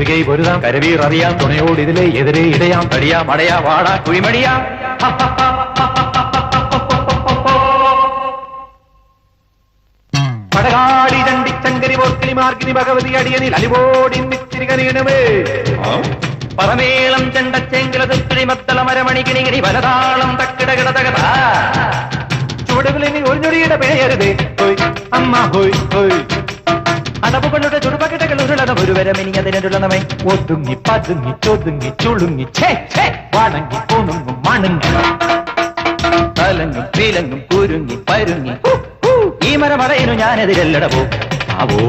ഒരു കൈ പൊരുതാം കരവീർ അറിയാം തുണയോട് ഇതിലെ എതിരെ ഇടയാം തടിയാം അടയാ വാടാ കുഴിമടിയാ പടകാടി ചണ്ടിച്ചങ്കരി പോർക്കിനി മാർഗിനി ഭഗവതി അടിയനിൽ അലിവോടി നിത്തിരികനീണമേ പറമേളം ചെണ്ടച്ചെങ്കിലതുക്കിളി മത്തള മരമണികിണികിണി വലതാളം തക്കിടകിടതകത ചുവടുകളിനി ഒരു ഞൊടിയുടെ പിഴയരുതേ ഹോയ് അമ്മ ഹോയ് ഹോയ് അടവുകളുടെ ചുടുപകടകൾ ഉരുളത ഒരു വരമിനി അതിനുള്ളമേ ഒതുങ്ങി പതുങ്ങി ചൊതുങ്ങി ചുളുങ്ങി വാണങ്ങി പൂണുങ്ങും മണങ്ങി തലങ്ങും പീലങ്ങും കുരുങ്ങി പരുങ്ങി ഈ മരമറയിനു ഞാനെതിരല്ലടവോ ആവോ